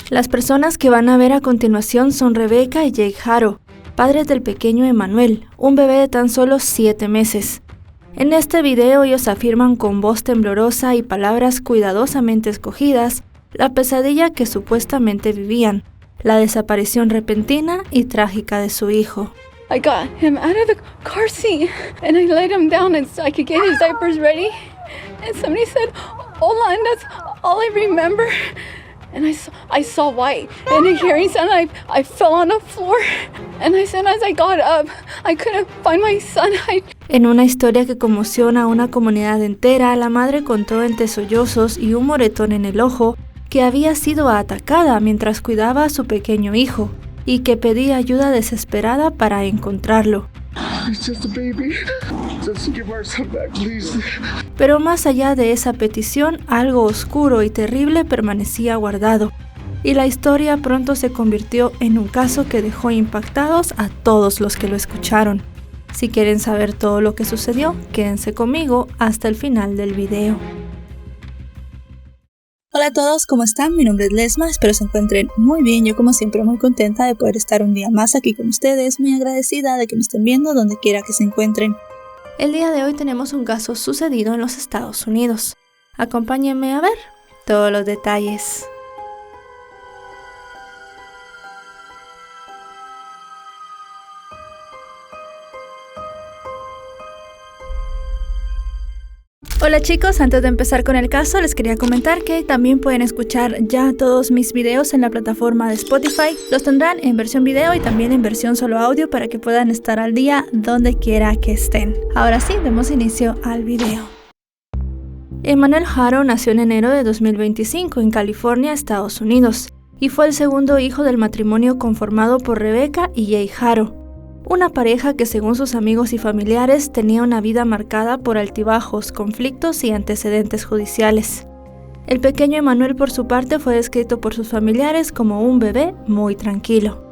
Las personas que van a ver a continuación son Rebecca y Jake Haro, padres del pequeño Emmanuel, un bebé de tan solo 7 meses. En este video ellos afirman con voz temblorosa y palabras cuidadosamente escogidas la pesadilla que supuestamente vivían, la desaparición repentina y trágica de su hijo. I got him out of the car seat and I laid him down and so I could get his diapers ready. And somebody said, "Hola," and that's all I remember. And I saw white and a hearing sound. I fell on the floor. And as I got up, I couldn't find my son. En una historia que conmociona a una comunidad entera, la madre contó entre sollozos y un moretón en el ojo que había sido atacada mientras cuidaba a su pequeño hijo y que pedía ayuda desesperada para encontrarlo. Pero más allá de esa petición, algo oscuro y terrible permanecía guardado, y la historia pronto se convirtió en un caso que dejó impactados a todos los que lo escucharon. Si quieren saber todo lo que sucedió, quédense conmigo hasta el final del video. Hola a todos, ¿cómo están? Mi nombre es Lesma, espero se encuentren muy bien. Yo como siempre muy contenta de poder estar un día más aquí con ustedes, muy agradecida de que me estén viendo donde quiera que se encuentren. El día de hoy tenemos un caso sucedido en los Estados Unidos. Acompáñenme a ver todos los detalles. Hola chicos, antes de empezar con el caso les quería comentar que también pueden escuchar ya todos mis videos en la plataforma de Spotify. Los tendrán en versión video y también en versión solo audio para que puedan estar al día donde quiera que estén. Ahora sí, demos inicio al video. Emmanuel Haro nació en enero de 2025 en California, Estados Unidos, y fue el segundo hijo del matrimonio conformado por Rebecca y Jake Haro. Una pareja que según sus amigos y familiares tenía una vida marcada por altibajos, conflictos y antecedentes judiciales. El pequeño Emmanuel por su parte fue descrito por sus familiares como un bebé muy tranquilo.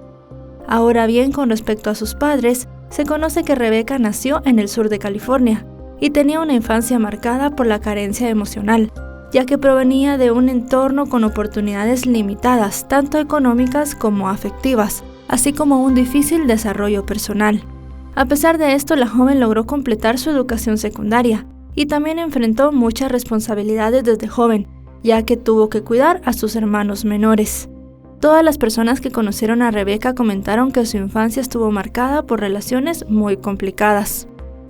Ahora bien, con respecto a sus padres, se conoce que Rebecca nació en el sur de California y tenía una infancia marcada por la carencia emocional, ya que provenía de un entorno con oportunidades limitadas, tanto económicas como afectivas, así como un difícil desarrollo personal. A pesar de esto, la joven logró completar su educación secundaria y también enfrentó muchas responsabilidades desde joven, ya que tuvo que cuidar a sus hermanos menores. Todas las personas que conocieron a Rebecca comentaron que su infancia estuvo marcada por relaciones muy complicadas.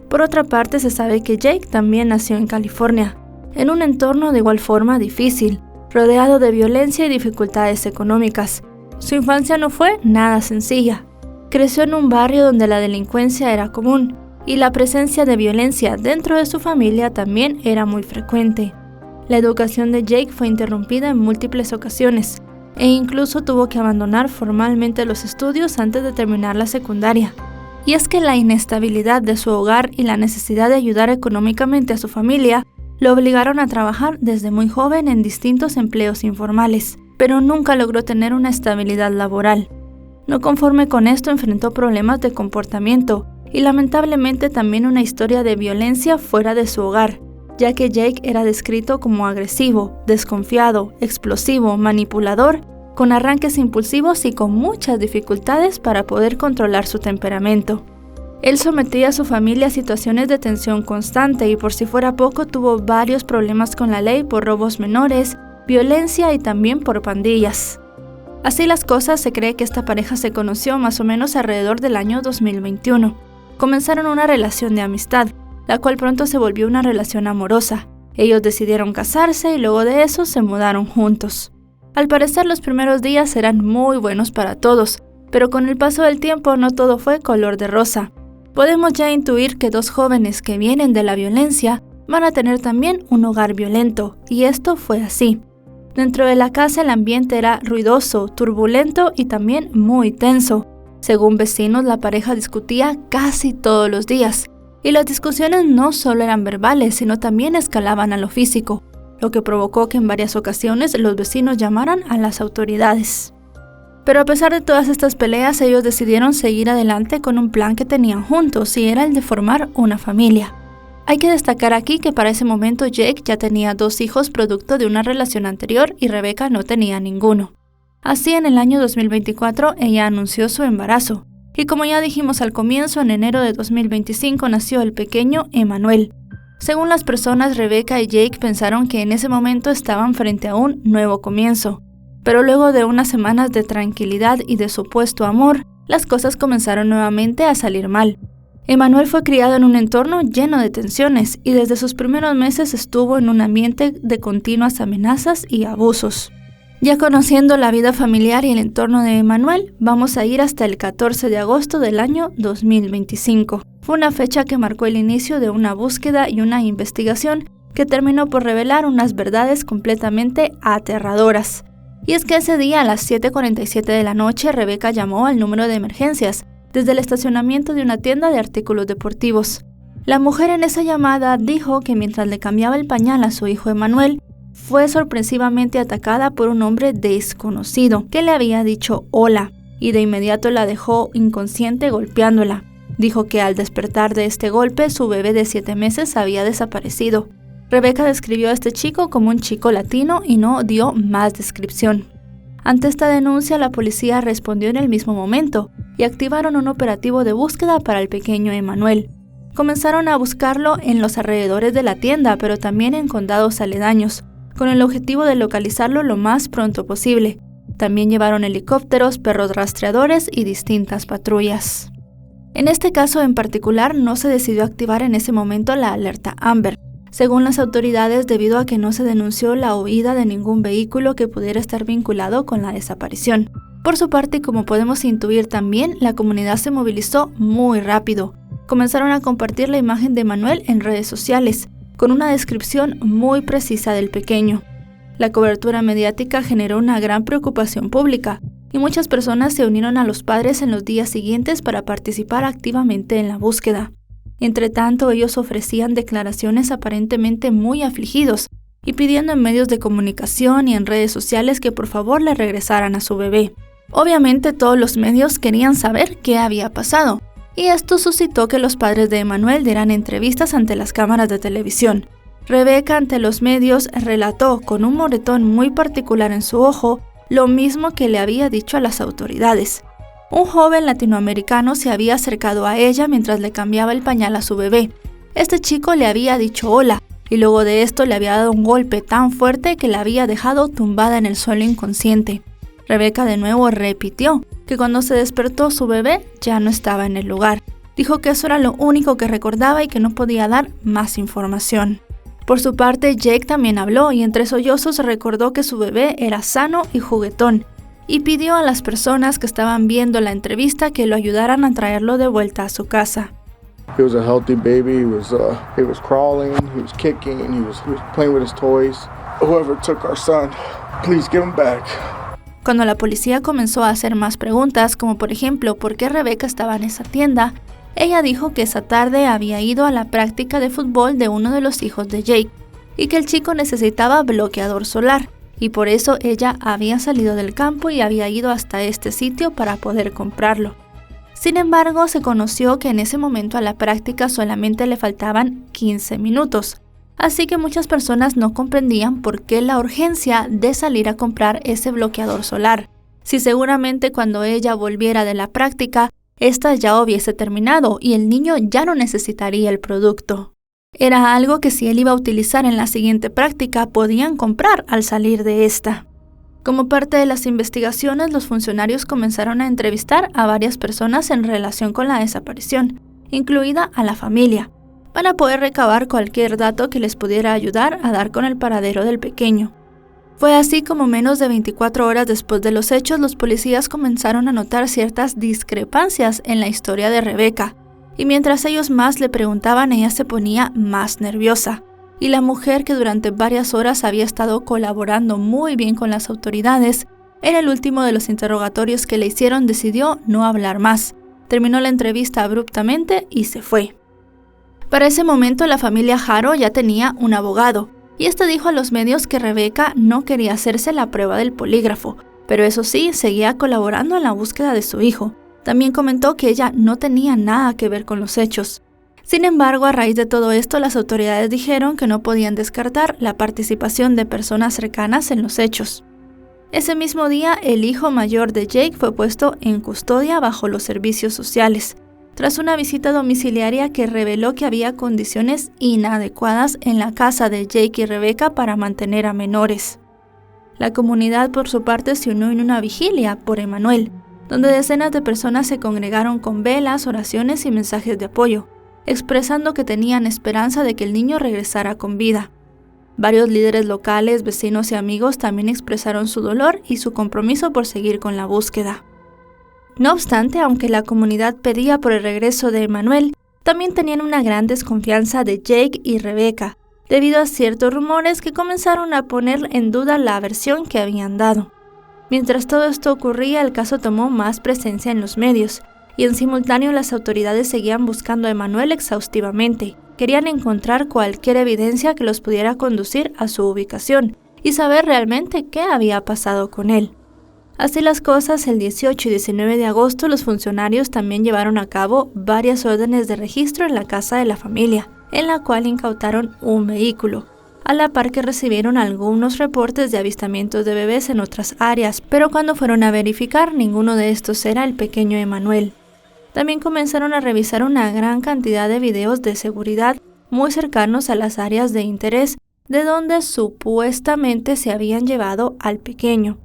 Por otra parte, se sabe que Jake también nació en California, en un entorno de igual forma difícil, rodeado de violencia y dificultades económicas. Su infancia no fue nada sencilla. Creció en un barrio donde la delincuencia era común y la presencia de violencia dentro de su familia también era muy frecuente. La educación de Jake fue interrumpida en múltiples ocasiones e incluso tuvo que abandonar formalmente los estudios antes de terminar la secundaria. Y es que la inestabilidad de su hogar y la necesidad de ayudar económicamente a su familia lo obligaron a trabajar desde muy joven en distintos empleos informales, pero nunca logró tener una estabilidad laboral. No conforme con esto, enfrentó problemas de comportamiento y lamentablemente también una historia de violencia fuera de su hogar, ya que Jake era descrito como agresivo, desconfiado, explosivo, manipulador, con arranques impulsivos y con muchas dificultades para poder controlar su temperamento. Él sometía a su familia a situaciones de tensión constante y por si fuera poco tuvo varios problemas con la ley por robos menores, violencia y también por pandillas. Así las cosas, se cree que esta pareja se conoció más o menos alrededor del año 2021. Comenzaron una relación de amistad, la cual pronto se volvió una relación amorosa. Ellos decidieron casarse y luego de eso se mudaron juntos. Al parecer los primeros días eran muy buenos para todos, pero con el paso del tiempo no todo fue color de rosa. Podemos ya intuir que dos jóvenes que vienen de la violencia van a tener también un hogar violento, y esto fue así. Dentro de la casa el ambiente era ruidoso, turbulento y también muy tenso. Según vecinos, la pareja discutía casi todos los días, y las discusiones no solo eran verbales, sino también escalaban a lo físico, lo que provocó que en varias ocasiones los vecinos llamaran a las autoridades. Pero a pesar de todas estas peleas, ellos decidieron seguir adelante con un plan que tenían juntos, y era el de formar una familia. Hay que destacar aquí que para ese momento Jake ya tenía 2 hijos producto de una relación anterior y Rebecca no tenía ninguno. Así, en el año 2024, ella anunció su embarazo. Y como ya dijimos al comienzo, en enero de 2025 nació el pequeño Emmanuel. Según las personas, Rebecca y Jake pensaron que en ese momento estaban frente a un nuevo comienzo. Pero luego de unas semanas de tranquilidad y de supuesto amor, las cosas comenzaron nuevamente a salir mal. Emmanuel fue criado en un entorno lleno de tensiones y desde sus primeros meses estuvo en un ambiente de continuas amenazas y abusos. Ya conociendo la vida familiar y el entorno de Emmanuel, vamos a ir hasta el 14 de agosto del año 2025. Fue una fecha que marcó el inicio de una búsqueda y una investigación que terminó por revelar unas verdades completamente aterradoras. Y es que ese día a las 7:47 de la noche, Rebecca llamó al número de emergencias desde el estacionamiento de una tienda de artículos deportivos. La mujer en esa llamada dijo que mientras le cambiaba el pañal a su hijo Emmanuel, fue sorpresivamente atacada por un hombre desconocido que le había dicho hola y de inmediato la dejó inconsciente golpeándola. Dijo que al despertar de este golpe su bebé de 7 meses había desaparecido. Rebecca describió a este chico como un chico latino y no dio más descripción. Ante esta denuncia, la policía respondió en el mismo momento y activaron un operativo de búsqueda para el pequeño Emmanuel. Comenzaron a buscarlo en los alrededores de la tienda, pero también en condados aledaños, con el objetivo de localizarlo lo más pronto posible. También llevaron helicópteros, perros rastreadores y distintas patrullas. En este caso en particular no se decidió activar en ese momento la alerta Amber, según las autoridades, debido a que no se denunció la huida de ningún vehículo que pudiera estar vinculado con la desaparición. Por su parte, como podemos intuir también, la comunidad se movilizó muy rápido. Comenzaron a compartir la imagen de Emmanuel en redes sociales, con una descripción muy precisa del pequeño. La cobertura mediática generó una gran preocupación pública, y muchas personas se unieron a los padres en los días siguientes para participar activamente en la búsqueda. Entre tanto, ellos ofrecían declaraciones aparentemente muy afligidos y pidiendo en medios de comunicación y en redes sociales que por favor le regresaran a su bebé. Obviamente todos los medios querían saber qué había pasado, y esto suscitó que los padres de Emmanuel dieran entrevistas ante las cámaras de televisión. Rebecca ante los medios relató con un moretón muy particular en su ojo lo mismo que le había dicho a las autoridades. Un joven latinoamericano se había acercado a ella mientras le cambiaba el pañal a su bebé. Este chico le había dicho hola, y luego de esto le había dado un golpe tan fuerte que la había dejado tumbada en el suelo inconsciente. Rebecca de nuevo repitió que cuando se despertó su bebé ya no estaba en el lugar. Dijo que eso era lo único que recordaba y que no podía dar más información. Por su parte, Jake también habló y entre sollozos recordó que su bebé era sano y juguetón, y pidió a las personas que estaban viendo la entrevista que lo ayudaran a traerlo de vuelta a su casa. He was a healthy baby. He was crawling, he was kicking, he was playing with his toys. Whoever took our son, please give him back. Cuando la policía comenzó a hacer más preguntas, como por ejemplo, ¿por qué Rebecca estaba en esa tienda?, ella dijo que esa tarde había ido a la práctica de fútbol de uno de los hijos de Jake y que el chico necesitaba bloqueador solar, y por eso ella había salido del campo y había ido hasta este sitio para poder comprarlo. Sin embargo, se conoció que en ese momento a la práctica solamente le faltaban 15 minutos, así que muchas personas no comprendían por qué la urgencia de salir a comprar ese bloqueador solar, si seguramente cuando ella volviera de la práctica, esta ya hubiese terminado y el niño ya no necesitaría el producto. Era algo que si él iba a utilizar en la siguiente práctica, podían comprar al salir de esta. Como parte de las investigaciones, los funcionarios comenzaron a entrevistar a varias personas en relación con la desaparición, incluida a la familia, para poder recabar cualquier dato que les pudiera ayudar a dar con el paradero del pequeño. Fue así como menos de 24 horas después de los hechos, los policías comenzaron a notar ciertas discrepancias en la historia de Rebecca, y mientras ellos más le preguntaban, ella se ponía más nerviosa, y la mujer que durante varias horas había estado colaborando muy bien con las autoridades, en el último de los interrogatorios que le hicieron decidió no hablar más, terminó la entrevista abruptamente y se fue. Para ese momento la familia Haro ya tenía un abogado, y este dijo a los medios que Rebecca no quería hacerse la prueba del polígrafo, pero eso sí, seguía colaborando en la búsqueda de su hijo. También comentó que ella no tenía nada que ver con los hechos. Sin embargo, a raíz de todo esto, las autoridades dijeron que no podían descartar la participación de personas cercanas en los hechos. Ese mismo día, el hijo mayor de Jake fue puesto en custodia bajo los servicios sociales, tras una visita domiciliaria que reveló que había condiciones inadecuadas en la casa de Jake y Rebecca para mantener a menores. La comunidad, por su parte, se unió en una vigilia por Emmanuel, donde decenas de personas se congregaron con velas, oraciones y mensajes de apoyo, expresando que tenían esperanza de que el niño regresara con vida. Varios líderes locales, vecinos y amigos también expresaron su dolor y su compromiso por seguir con la búsqueda. No obstante, aunque la comunidad pedía por el regreso de Emmanuel, también tenían una gran desconfianza de Jake y Rebecca, debido a ciertos rumores que comenzaron a poner en duda la versión que habían dado. Mientras todo esto ocurría, el caso tomó más presencia en los medios, y en simultáneo las autoridades seguían buscando a Emmanuel exhaustivamente. Querían encontrar cualquier evidencia que los pudiera conducir a su ubicación y saber realmente qué había pasado con él. Así las cosas, el 18 y 19 de agosto los funcionarios también llevaron a cabo varias órdenes de registro en la casa de la familia, en la cual incautaron un vehículo, a la par que recibieron algunos reportes de avistamientos de bebés en otras áreas, pero cuando fueron a verificar, ninguno de estos era el pequeño Emmanuel. También comenzaron a revisar una gran cantidad de videos de seguridad muy cercanos a las áreas de interés de donde supuestamente se habían llevado al pequeño.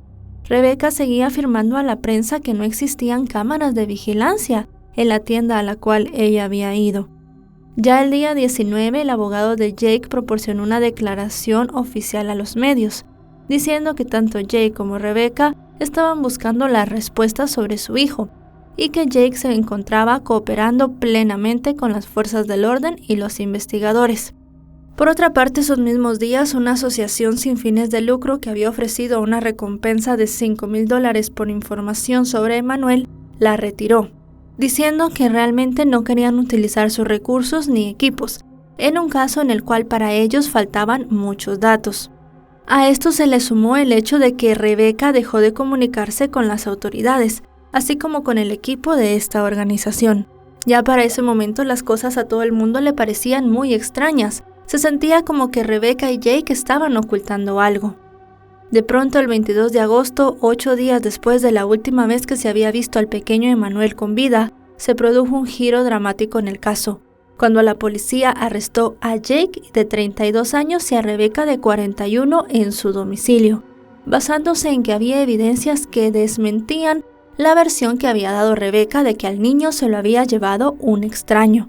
Rebecca seguía afirmando a la prensa que no existían cámaras de vigilancia en la tienda a la cual ella había ido. Ya el día 19, el abogado de Jake proporcionó una declaración oficial a los medios, diciendo que tanto Jake como Rebecca estaban buscando las respuestas sobre su hijo, y que Jake se encontraba cooperando plenamente con las fuerzas del orden y los investigadores. Por otra parte, esos mismos días, una asociación sin fines de lucro que había ofrecido una recompensa de $5,000 por información sobre Emmanuel, la retiró, diciendo que realmente no querían utilizar sus recursos ni equipos, en un caso en el cual para ellos faltaban muchos datos. A esto se le sumó el hecho de que Rebecca dejó de comunicarse con las autoridades, así como con el equipo de esta organización. Ya para ese momento las cosas a todo el mundo le parecían muy extrañas. Se sentía como que Rebecca y Jake estaban ocultando algo. De pronto, el 22 de agosto, 8 días después de la última vez que se había visto al pequeño Emmanuel con vida, se produjo un giro dramático en el caso, cuando la policía arrestó a Jake de 32 años y a Rebecca de 41 en su domicilio, basándose en que había evidencias que desmentían la versión que había dado Rebecca de que al niño se lo había llevado un extraño.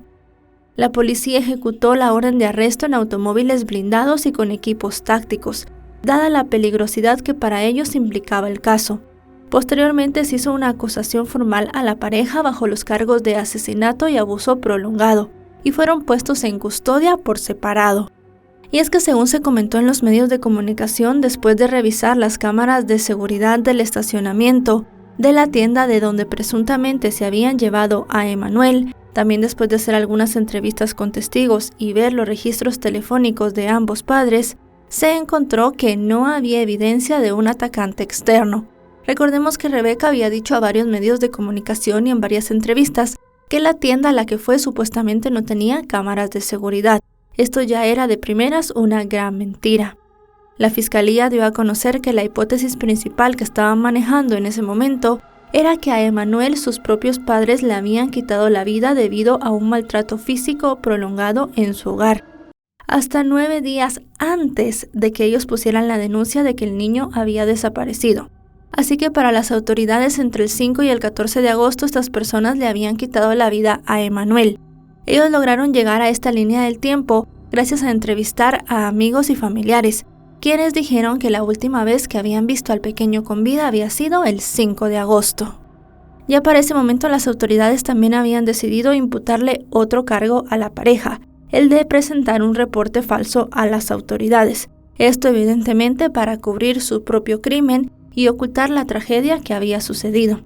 La policía ejecutó la orden de arresto en automóviles blindados y con equipos tácticos, dada la peligrosidad que para ellos implicaba el caso. Posteriormente se hizo una acusación formal a la pareja bajo los cargos de asesinato y abuso prolongado, y fueron puestos en custodia por separado. Y es que según se comentó en los medios de comunicación, después de revisar las cámaras de seguridad del estacionamiento de la tienda de donde presuntamente se habían llevado a Emmanuel, también después de hacer algunas entrevistas con testigos y ver los registros telefónicos de ambos padres, se encontró que no había evidencia de un atacante externo. Recordemos que Rebecca había dicho a varios medios de comunicación y en varias entrevistas que la tienda a la que fue supuestamente no tenía cámaras de seguridad. Esto ya era de primeras una gran mentira. La fiscalía dio a conocer que la hipótesis principal que estaban manejando en ese momento era que a Emmanuel sus propios padres le habían quitado la vida debido a un maltrato físico prolongado en su hogar, hasta 9 días antes de que ellos pusieran la denuncia de que el niño había desaparecido. Así que para las autoridades, entre el 5 y el 14 de agosto, estas personas le habían quitado la vida a Emmanuel. Ellos lograron llegar a esta línea del tiempo gracias a entrevistar a amigos y familiares, quienes dijeron que la última vez que habían visto al pequeño con vida había sido el 5 de agosto. Ya para ese momento las autoridades también habían decidido imputarle otro cargo a la pareja, el de presentar un reporte falso a las autoridades. Esto evidentemente para cubrir su propio crimen y ocultar la tragedia que había sucedido.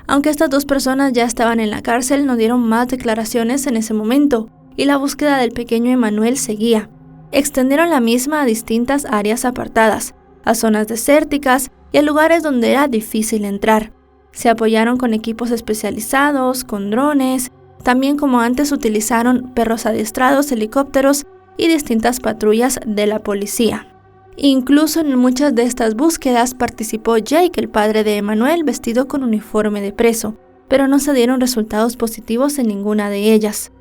Aunque estas dos personas ya estaban en la cárcel, no dieron más declaraciones en ese momento, y la búsqueda del pequeño Emmanuel seguía. Extendieron la misma a distintas áreas apartadas, a zonas desérticas y a lugares donde era difícil entrar. Se apoyaron con equipos especializados, con drones, también como antes utilizaron perros adiestrados, helicópteros y distintas patrullas de la policía. Incluso en muchas de estas búsquedas participó Jake, el padre de Emmanuel, vestido con uniforme de preso, pero no se dieron resultados positivos en ninguna de ellas.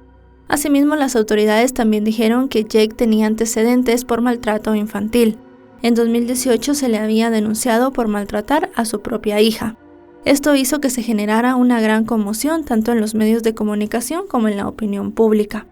Asimismo, las autoridades también dijeron que Jake tenía antecedentes por maltrato infantil. En 2018 se le había denunciado por maltratar a su propia hija. Esto hizo que se generara una gran conmoción tanto en los medios de comunicación como en la opinión pública.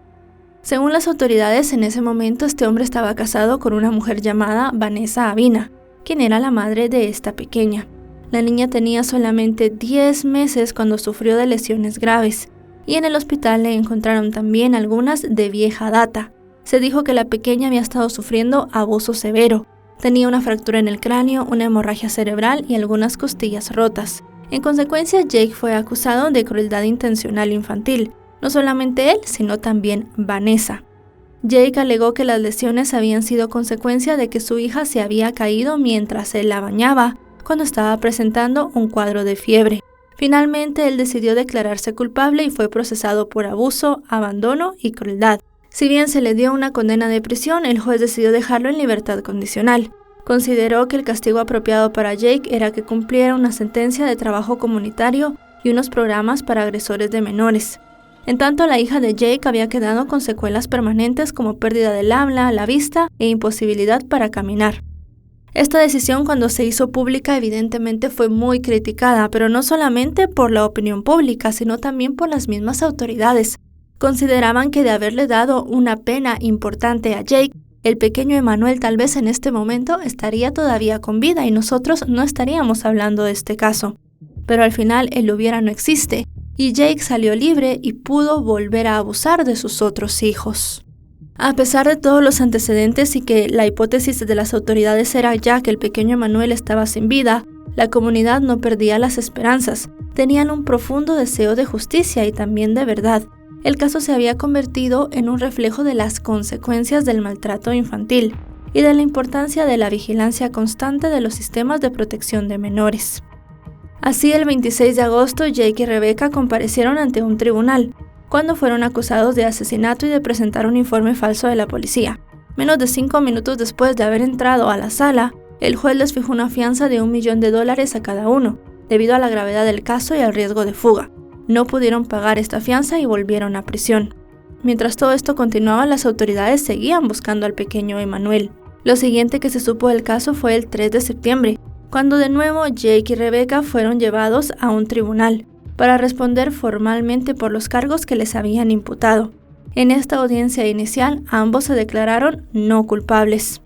Según las autoridades, en ese momento este hombre estaba casado con una mujer llamada Vanessa Avina, quien era la madre de esta pequeña. La niña tenía solamente 10 meses cuando sufrió de lesiones graves, y en el hospital le encontraron también algunas de vieja data. Se dijo que la pequeña había estado sufriendo abuso severo. Tenía una fractura en el cráneo, una hemorragia cerebral y algunas costillas rotas. En consecuencia, Jake fue acusado de crueldad intencional infantil. No solamente él, sino también Vanessa. Jake alegó que las lesiones habían sido consecuencia de que su hija se había caído mientras él la bañaba, cuando estaba presentando un cuadro de fiebre. Finalmente, él decidió declararse culpable y fue procesado por abuso, abandono y crueldad. Si bien se le dio una condena de prisión, el juez decidió dejarlo en libertad condicional. Consideró que el castigo apropiado para Jake era que cumpliera una sentencia de trabajo comunitario y unos programas para agresores de menores. En tanto, la hija de Jake había quedado con secuelas permanentes como pérdida del habla, la vista e imposibilidad para caminar. Esta decisión, cuando se hizo pública, evidentemente fue muy criticada, pero no solamente por la opinión pública, sino también por las mismas autoridades. Consideraban que de haberle dado una pena importante a Jake, el pequeño Emmanuel tal vez en este momento estaría todavía con vida y nosotros no estaríamos hablando de este caso. Pero al final el hubiera no existe, y Jake salió libre y pudo volver a abusar de sus otros hijos. A pesar de todos los antecedentes y que la hipótesis de las autoridades era ya que el pequeño Emmanuel estaba sin vida, la comunidad no perdía las esperanzas. Tenían un profundo deseo de justicia y también de verdad. El caso se había convertido en un reflejo de las consecuencias del maltrato infantil y de la importancia de la vigilancia constante de los sistemas de protección de menores. Así, el 26 de agosto, Jake y Rebecca comparecieron ante un tribunal, cuando fueron acusados de asesinato y de presentar un informe falso de la policía. Menos de 5 minutos después de haber entrado a la sala, el juez les fijó una fianza de $1 millón a cada uno, debido a la gravedad del caso y al riesgo de fuga. No pudieron pagar esta fianza y volvieron a prisión. Mientras todo esto continuaba, las autoridades seguían buscando al pequeño Emmanuel. Lo siguiente que se supo del caso fue el 3 de septiembre, cuando de nuevo Jake y Rebecca fueron llevados a un tribunal para responder formalmente por los cargos que les habían imputado. En esta audiencia inicial, ambos se declararon no culpables.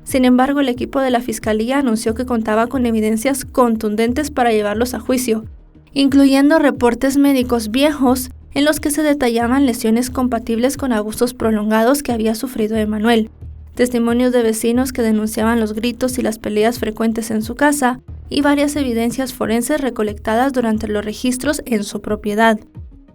Sin embargo, el equipo de la Fiscalía anunció que contaba con evidencias contundentes para llevarlos a juicio, incluyendo reportes médicos viejos en los que se detallaban lesiones compatibles con abusos prolongados que había sufrido Emmanuel, testimonios de vecinos que denunciaban los gritos y las peleas frecuentes en su casa, y varias evidencias forenses recolectadas durante los registros en su propiedad.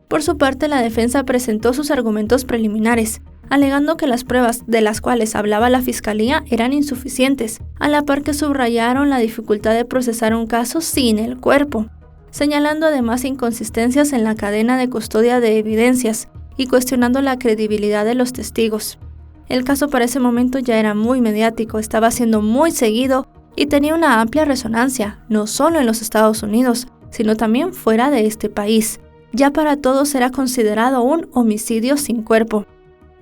Por su parte, la defensa presentó sus argumentos preliminares, alegando que las pruebas de las cuales hablaba la Fiscalía eran insuficientes, a la par que subrayaron la dificultad de procesar un caso sin el cuerpo, señalando además inconsistencias en la cadena de custodia de evidencias y cuestionando la credibilidad de los testigos. El caso para ese momento ya era muy mediático, estaba siendo muy seguido y tenía una amplia resonancia, no solo en los Estados Unidos, sino también fuera de este país. Ya para todos era considerado un homicidio sin cuerpo.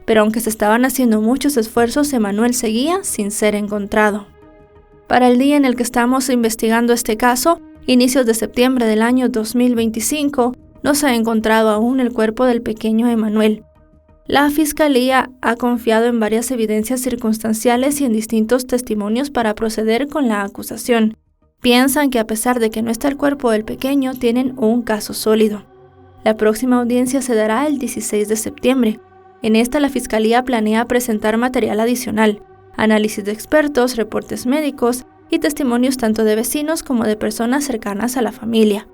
Pero aunque se estaban haciendo muchos esfuerzos, Emmanuel seguía sin ser encontrado. Para el día en el que estamos investigando este caso, inicios de septiembre del año 2025, no se ha encontrado aún el cuerpo del pequeño Emmanuel. La Fiscalía ha confiado en varias evidencias circunstanciales y en distintos testimonios para proceder con la acusación. Piensan que a pesar de que no está el cuerpo del pequeño, tienen un caso sólido. La próxima audiencia se dará el 16 de septiembre. En esta, la Fiscalía planea presentar material adicional, análisis de expertos, reportes médicos y testimonios tanto de vecinos como de personas cercanas a la familia.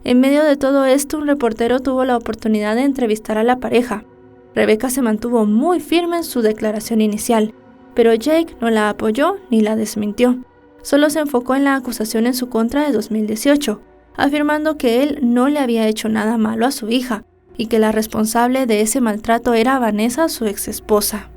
En medio de todo esto, un reportero tuvo la oportunidad de entrevistar a la pareja. Rebecca se mantuvo muy firme en su declaración inicial, pero Jake no la apoyó ni la desmintió. Solo se enfocó en la acusación en su contra de 2018, afirmando que él no le había hecho nada malo a su hija y que la responsable de ese maltrato era Vanessa, su exesposa.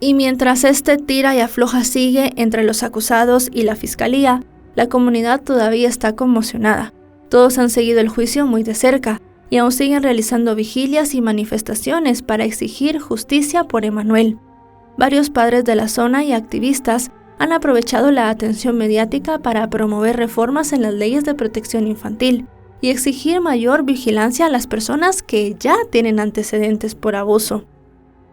Y mientras este tira y afloja sigue entre los acusados y la fiscalía, la comunidad todavía está conmocionada. Todos han seguido el juicio muy de cerca y aún siguen realizando vigilias y manifestaciones para exigir justicia por Emmanuel. Varios padres de la zona y activistas han aprovechado la atención mediática para promover reformas en las leyes de protección infantil y exigir mayor vigilancia a las personas que ya tienen antecedentes por abuso.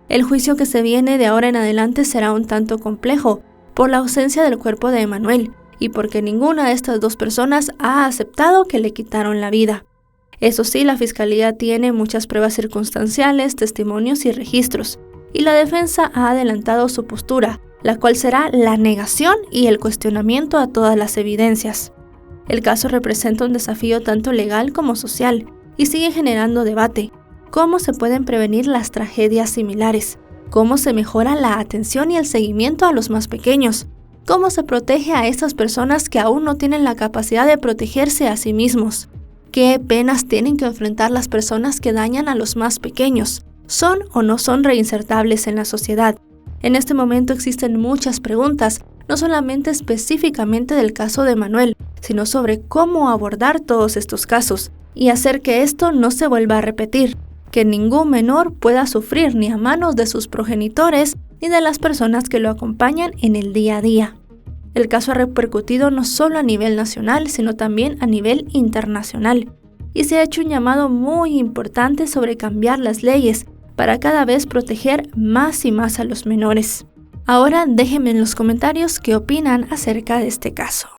El juicio que se viene de ahora en adelante será un tanto complejo por la ausencia del cuerpo de Emmanuel y porque ninguna de estas dos personas ha aceptado que le quitaron la vida. Eso sí, la fiscalía tiene muchas pruebas circunstanciales, testimonios y registros, y la defensa ha adelantado su postura, la cual será la negación y el cuestionamiento a todas las evidencias. El caso representa un desafío tanto legal como social y sigue generando debate. ¿Cómo se pueden prevenir las tragedias similares? ¿Cómo se mejora la atención y el seguimiento a los más pequeños? ¿Cómo se protege a estas personas que aún no tienen la capacidad de protegerse a sí mismos? ¿Qué penas tienen que enfrentar las personas que dañan a los más pequeños? ¿Son o no son reinsertables en la sociedad? En este momento existen muchas preguntas, no solamente específicamente del caso de Emmanuel, sino sobre cómo abordar todos estos casos y hacer que esto no se vuelva a repetir, que ningún menor pueda sufrir ni a manos de sus progenitores ni de las personas que lo acompañan en el día a día. El caso ha repercutido no solo a nivel nacional, sino también a nivel internacional, y se ha hecho un llamado muy importante sobre cambiar las leyes para cada vez proteger más y más a los menores. Ahora déjenme en los comentarios qué opinan acerca de este caso.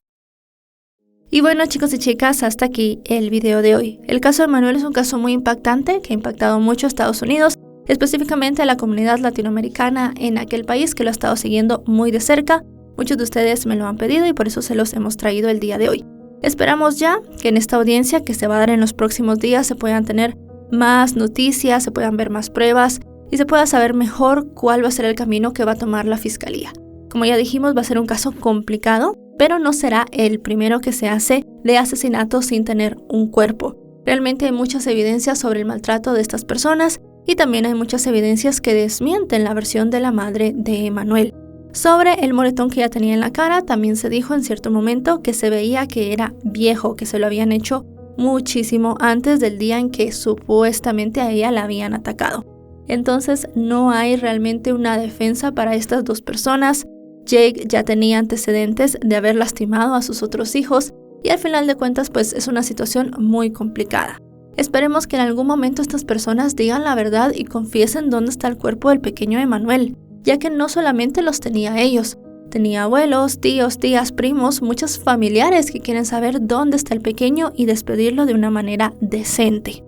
Y bueno, chicos y chicas, hasta aquí el video de hoy. El caso de Emmanuel es un caso muy impactante que ha impactado mucho a Estados Unidos, específicamente a la comunidad latinoamericana en aquel país que lo ha estado siguiendo muy de cerca. Muchos de ustedes me lo han pedido y por eso se los hemos traído el día de hoy. Esperamos ya que en esta audiencia que se va a dar en los próximos días se puedan tener más noticias, se puedan ver más pruebas y se pueda saber mejor cuál va a ser el camino que va a tomar la fiscalía. Como ya dijimos, va a ser un caso complicado, pero no será el primero que se hace de asesinato sin tener un cuerpo. Realmente hay muchas evidencias sobre el maltrato de estas personas y también hay muchas evidencias que desmienten la versión de la madre de Emmanuel. Sobre el moretón que ya tenía en la cara, también se dijo en cierto momento que se veía que era viejo, que se lo habían hecho muchísimo antes del día en que supuestamente a ella la habían atacado. Entonces no hay realmente una defensa para estas dos personas. Jake ya tenía antecedentes de haber lastimado a sus otros hijos y al final de cuentas pues es una situación muy complicada. Esperemos que en algún momento estas personas digan la verdad y confiesen dónde está el cuerpo del pequeño Emmanuel, ya que no solamente los tenía ellos, tenía abuelos, tíos, tías, primos, muchos familiares que quieren saber dónde está el pequeño y despedirlo de una manera decente.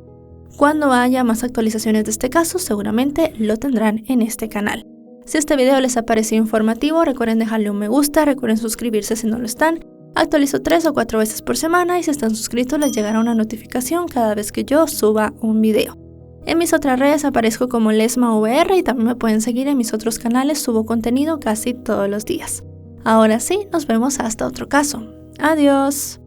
Cuando haya más actualizaciones de este caso, seguramente lo tendrán en este canal. Si este video les ha parecido informativo, recuerden dejarle un me gusta, recuerden suscribirse si no lo están. Actualizo 3 o 4 veces por semana y si están suscritos les llegará una notificación cada vez que yo suba un video. En mis otras redes aparezco como LesmaVR y también me pueden seguir en mis otros canales, subo contenido casi todos los días. Ahora sí, nos vemos hasta otro caso. Adiós.